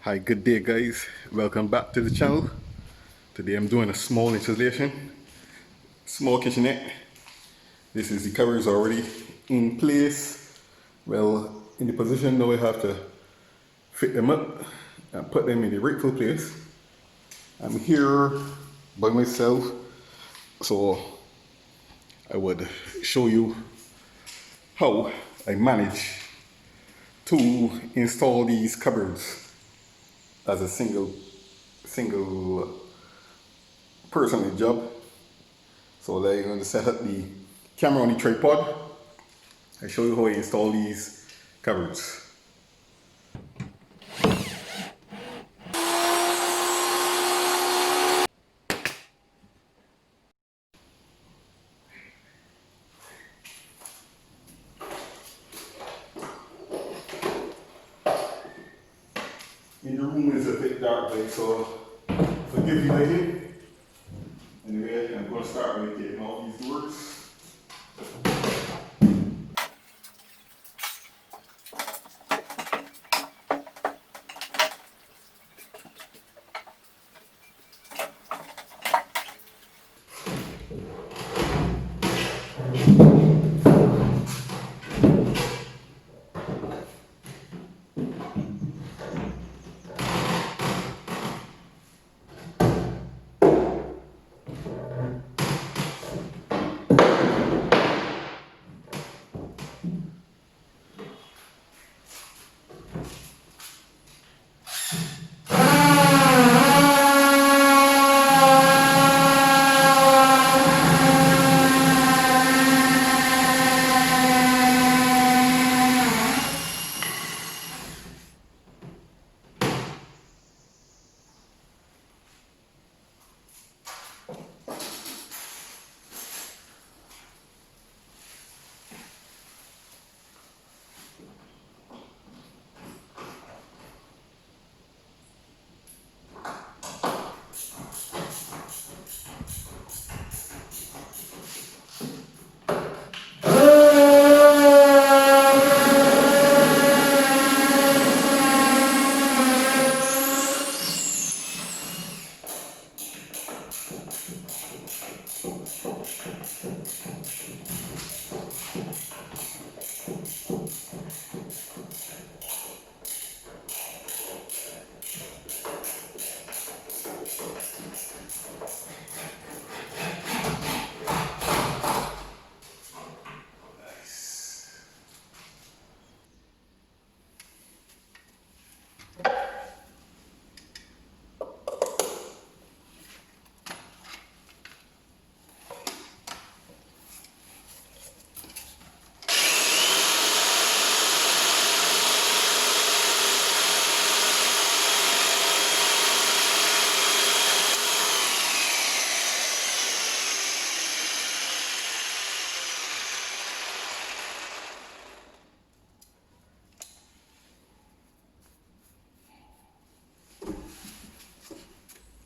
Hi, good day guys. Welcome back to the channel. Today I'm doing a small installation, small kitchenette. This is the covers already in place. Well, in the position now we have to fit them up and put them in the rightful place. I'm here by myself, so I would show you how I manage to install these cupboards as a single personal job. So they're going to set up the camera on the tripod. I show you how I install these cupboards. In the room is a bit dark, like, so forgive the lighting. Anyway, I'm going to start by taking out these doors.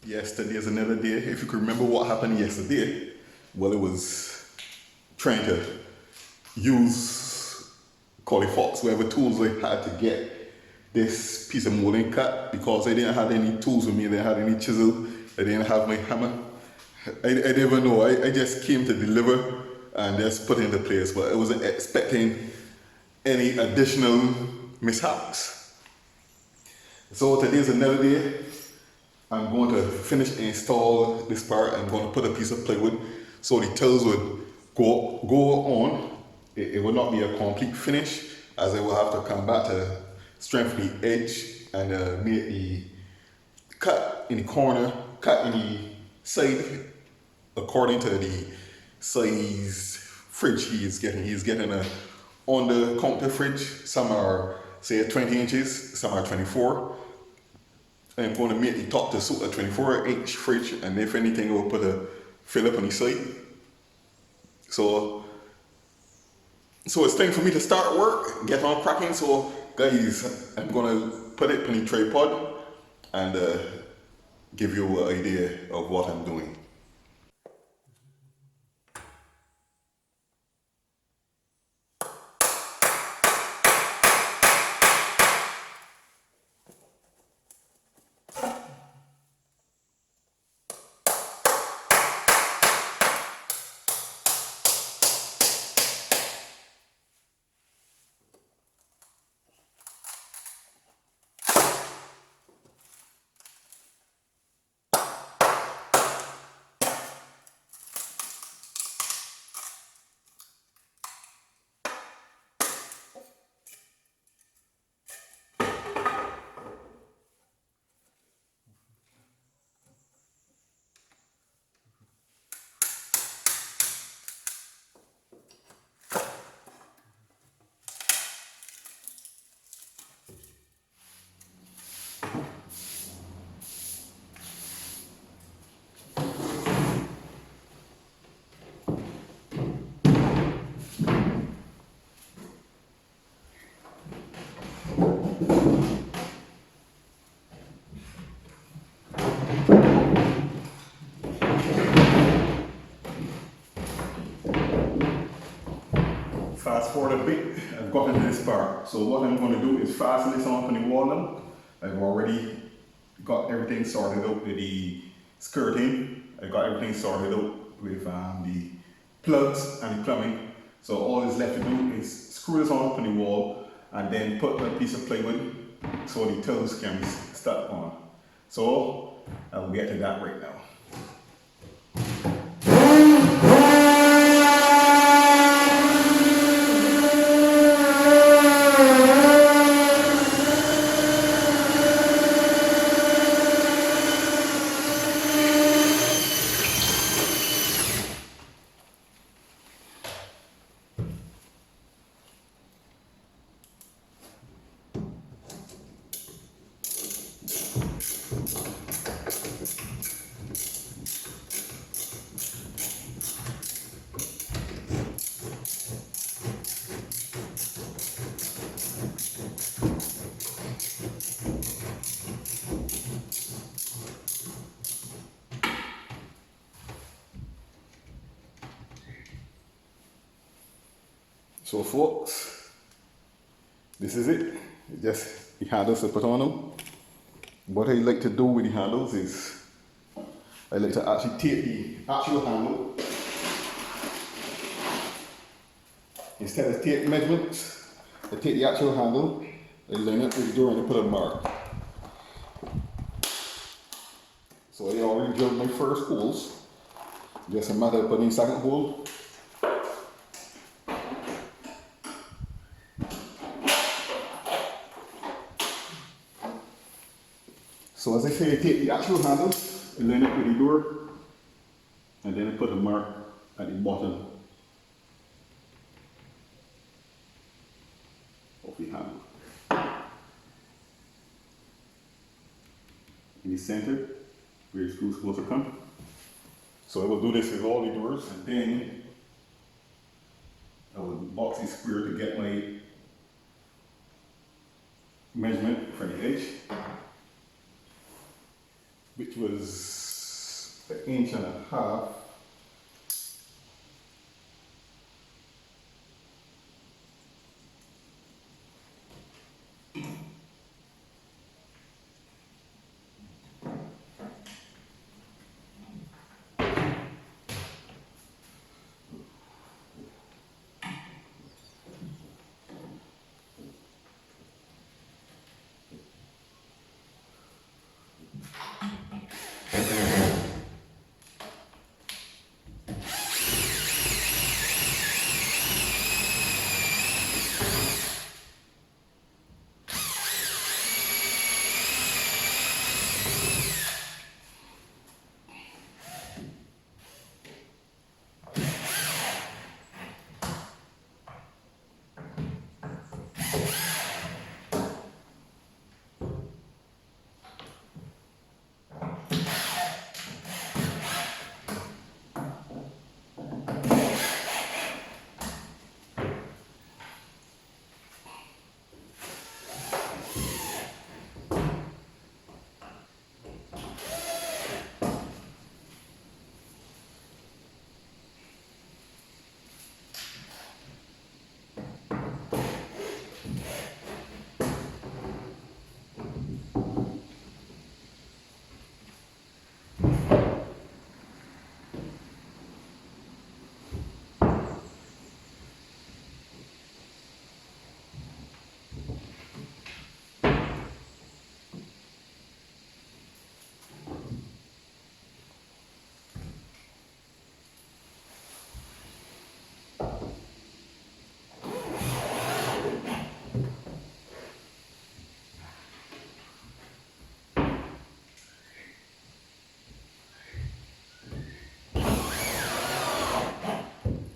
Yesterday is another day. If you can remember what happened yesterday, well, it was trying to use Fox, whatever tools I had to get this piece of molding cut, because I didn't have any tools with me. I didn't have any chisel. I didn't have my hammer. I didn't even know. I just came to deliver and just put it into place, but I wasn't expecting any additional mishaps. So today's another day. I'm going to finish and install this part. I'm going to put a piece of plywood so the tiles would go on. It will not be a complete finish, as I will have to come back to strengthen the edge and make the cut in the corner, cut in the side according to the size fridge he is getting. He's getting a on the counter fridge. Some are say 20 inches, some are 24. I'm going to make the top to suit a 24-inch fridge, and if anything, we'll put a fill up on the side. So it's time for me to start work, get on cracking. So guys, I'm going to put it on the tripod and give you an idea of what I'm doing. fast forward a bit, I've gotten to this part. So what I'm going to do is fasten this on the wall now. I've already got everything sorted out with the skirting. I got everything sorted out with the plugs and the plumbing. So all that's left to do is screw this on the wall and then put a piece of plywood so the tills can be stuck on. So I'll get to that right now. So folks, this is it. Just the handles to put on them. What I like to do with the handles is I like to actually take the actual handle. Instead of taking measurements, I take the actual handle, I line it with the door and I put a mark. So I already drilled my first holes. Just a matter of putting the second hole. So as I say, I take the actual handles, I line it with the door, and then I put a mark at the bottom of the handle. In the center, where the screw is supposed to come. So I will do this with all the doors, and then I will box the square to get my measurement for the edge, which was an inch and a half.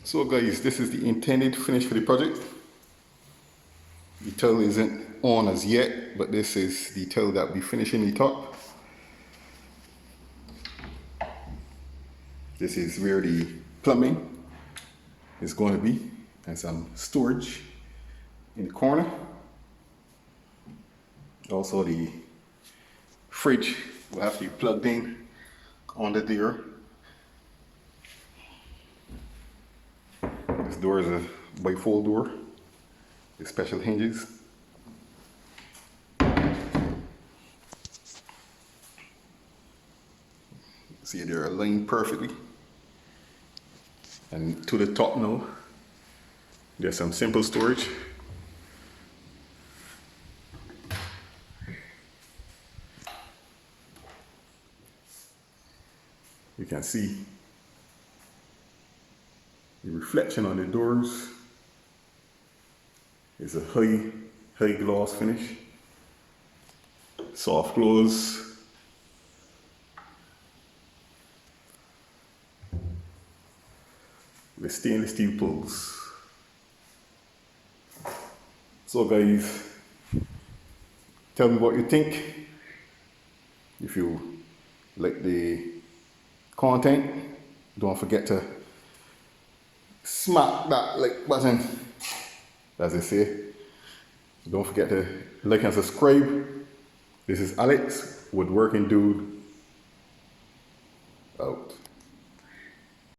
So guys, this is the intended finish for the project. The tile isn't on as yet, but this is the tile that we finish in the top. This is where the plumbing is going to be, and some storage in the corner. Also the fridge will have to be plugged in under there. This door is a bifold door. the special hinges. See, they're aligned perfectly. And to the top now, there's some simple storage. You can see the reflection on the doors. It's a high gloss finish. Soft close. With stainless steel pulls. So guys, tell me what you think. If you like the content, don't forget to smack that like button, as they say. Don't forget to like and subscribe. This is Alex, Woodworking Dude.